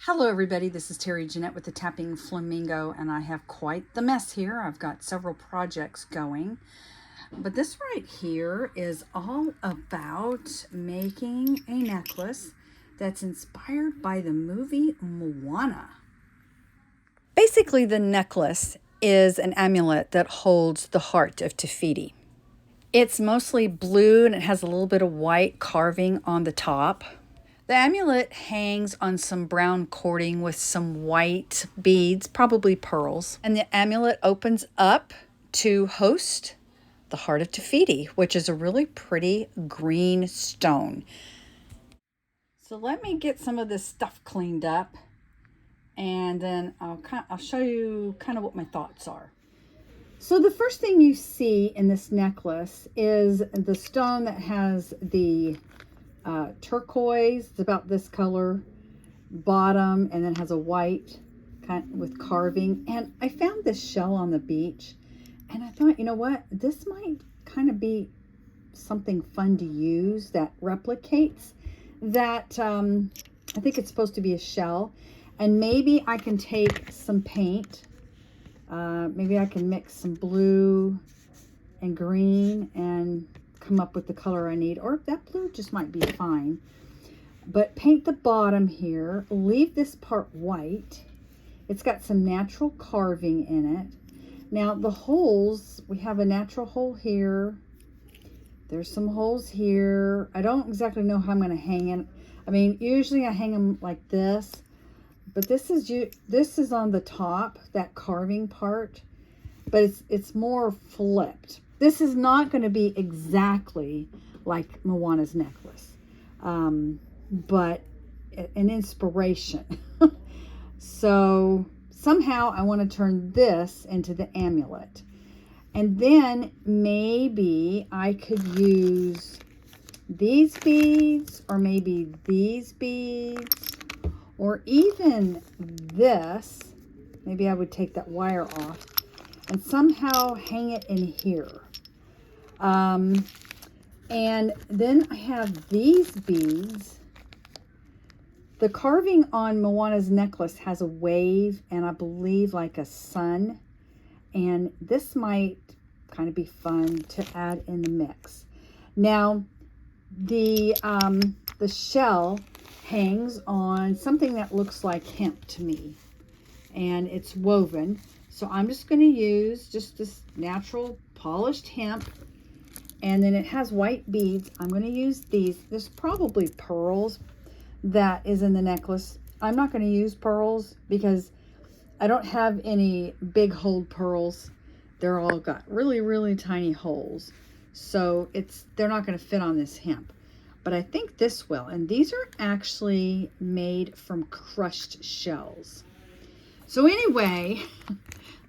Hello everybody, this is Terry Jeanette with the Tapping Flamingo, and I have quite the mess here. I've got several projects going, but this right here is all about making a necklace that's inspired by the movie Moana. Basically, the necklace is an amulet that holds the heart of Te Fiti. It's mostly blue and it has a little bit of white carving on the top. The amulet hangs on some brown cording with some white beads, probably pearls. And the amulet opens up to host the heart of Te Fiti, which is a really pretty green stone. So let me get some of this stuff cleaned up, and then I'll show you kind of what my thoughts are. So the first thing you see in this necklace is the stone that has the turquoise. It's about this color bottom, and then has a white kind with carving. And I found this shell on the beach, and I thought, you know what, this might kind of be something fun to use that replicates that. I think it's supposed to be a shell, and maybe I can take some paint. Maybe I can mix some blue and green and come up with the color I need, or that blue just might be fine. But paint the bottom here, leave this part white. It's got some natural carving in it. Now the holes, we have a natural hole here. There's some holes here. I don't exactly know how I'm going to hang it. I mean, usually I hang them like this, but this is on the top, that carving part, but it's more flipped. This is not going to be exactly like Moana's necklace, but an inspiration. So somehow I want to turn this into the amulet. And then maybe I could use these beads, or maybe these beads, or even this. Maybe I would take that wire off and somehow hang it in here. And then I have these beads. The carving on Moana's necklace has a wave and I believe like a sun. And this might kind of be fun to add in the mix. Now, the shell hangs on something that looks like hemp to me. And it's woven. So I'm just going to use just this natural polished hemp. And then it has white beads. I'm going to use these. There's probably pearls that is in the necklace. I'm not going to use pearls because I don't have any big hole pearls. They're all got really, really tiny holes. So they're not going to fit on this hemp. But I think this will. And these are actually made from crushed shells. So anyway,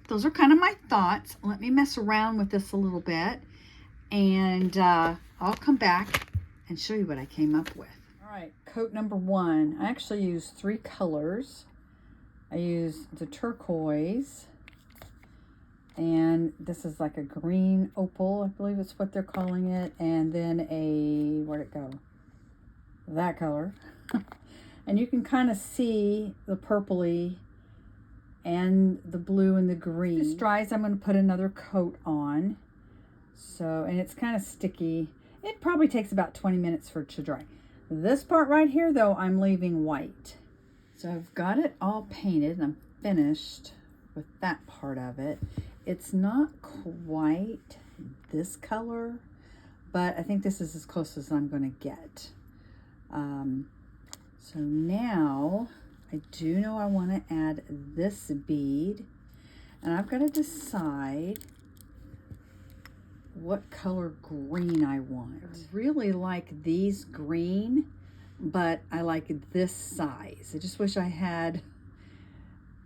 those are kind of my thoughts. Let me mess around with this a little bit, and I'll come back and show you what I came up with. All right, coat number 1. I actually used 3 colors. I used the turquoise, and this is like a green opal, I believe it's what they're calling it, and then where'd it go? That color. And you can kind of see the purpley and the blue and the green. This dries, I'm going to put another coat on. So, and it's kind of sticky. It probably takes about 20 minutes for it to dry. This part right here, though, I'm leaving white. So I've got it all painted, and I'm finished with that part of it. It's not quite this color, but I think this is as close as I'm going to get. So now I do know I want to add this bead, and I've got to decide what color green I want. I really like these green, but I like this size. I just wish I had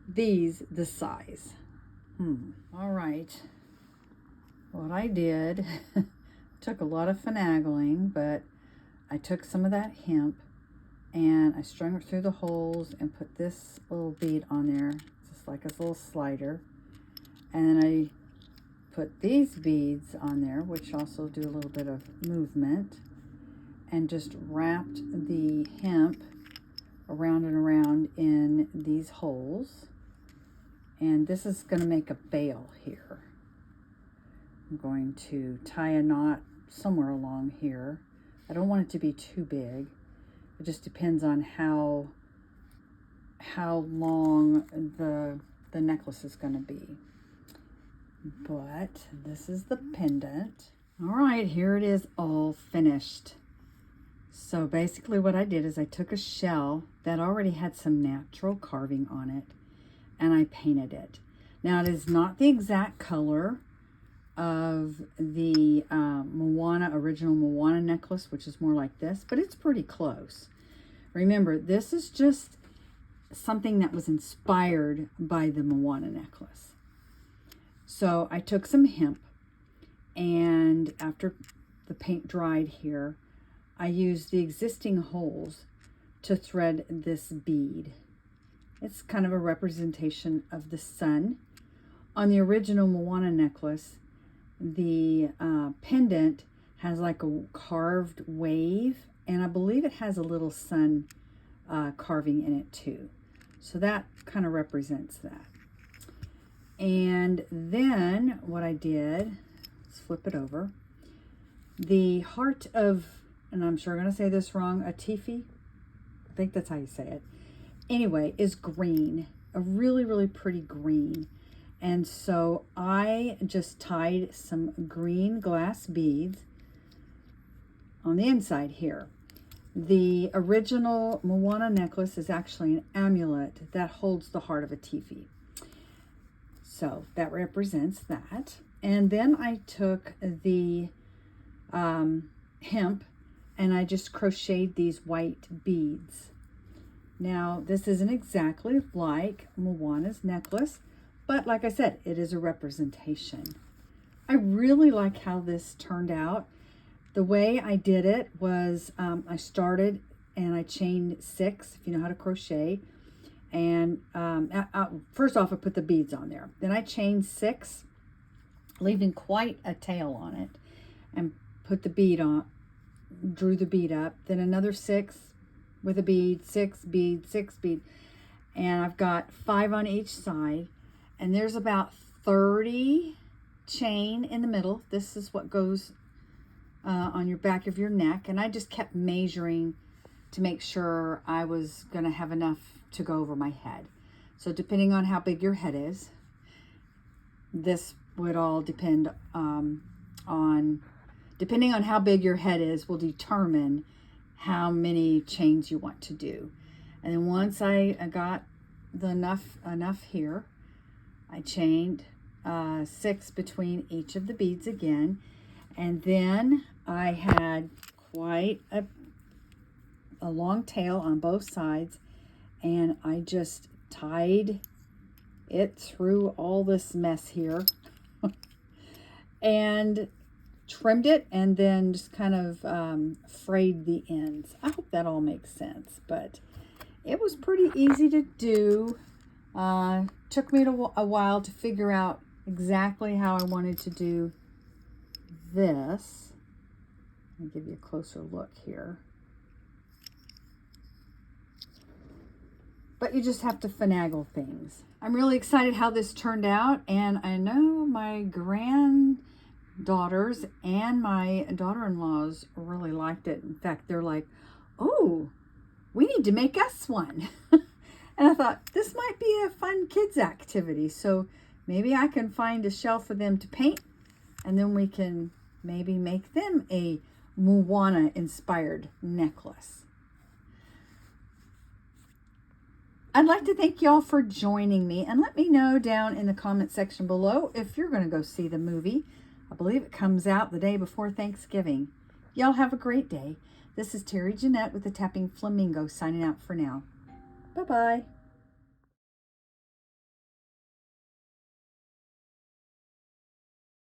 these this size. All right. What I did, took a lot of finagling, but I took some of that hemp and I strung it through the holes and put this little bead on there, just like a little slider. And then I put these beads on there, which also do a little bit of movement, and just wrapped the hemp around and around in these holes. And this is going to make a bail here. I'm going to tie a knot somewhere along here. I don't want it to be too big. It just depends on how long the necklace is going to be. But this is the pendant. All right, here it is all finished. So basically what I did is I took a shell that already had some natural carving on it and I painted it. Now it is not the exact color of the original Moana necklace, which is more like this, but it's pretty close. Remember, this is just something that was inspired by the Moana necklace. So I took some hemp, and after the paint dried here, I used the existing holes to thread this bead. It's kind of a representation of the sun. On the original Moana necklace, the pendant has like a carved wave, and I believe it has a little sun carving in it too. So that kind of represents that. And then what I did, let's flip it over. The heart of, and I'm sure I'm going to say this wrong, a tifi, I think that's how you say it. Anyway, is green, a really, really pretty green. And so I just tied some green glass beads on the inside here. The original Moana necklace is actually an amulet that holds the heart of a tifi. So that represents that. And then I took the hemp and I just crocheted these white beads. Now, this isn't exactly like Moana's necklace, but like I said, it is a representation. I really like how this turned out. The way I did it was I started and I chained 6, if you know how to crochet. And first off, I put the beads on there. Then I chained 6, leaving quite a tail on it, and put the bead on, drew the bead up. Then another 6 with a bead, 6 bead, 6 bead. And I've got 5 on each side. And there's about 30 chain in the middle. This is what goes on your back of your neck. And I just kept measuring to make sure I was going to have enough to go over my head. So depending on how big your head is, this would all depend depending on how big your head is will determine how many chains you want to do. And then once I got enough here, I chained 6 between each of the beads again. And then I had quite a long tail on both sides, and I just tied it through all this mess here and trimmed it, and then just kind of frayed the ends. I hope that all makes sense, but it was pretty easy to do. Took me a while to figure out exactly how I wanted to do this. Let me give you a closer look here. But you just have to finagle things. I'm really excited how this turned out, and I know my granddaughters and my daughter-in-laws really liked it. In fact, they're like, oh, we need to make us one. And I thought, this might be a fun kids activity. So maybe I can find a shell for them to paint, and then we can maybe make them a Moana inspired necklace. I'd like to thank y'all for joining me, and let me know down in the comment section below if you're going to go see the movie. I believe it comes out the day before Thanksgiving. Y'all have a great day. This is Terry Jeanette with the Tapping Flamingo signing out for now. Bye-bye.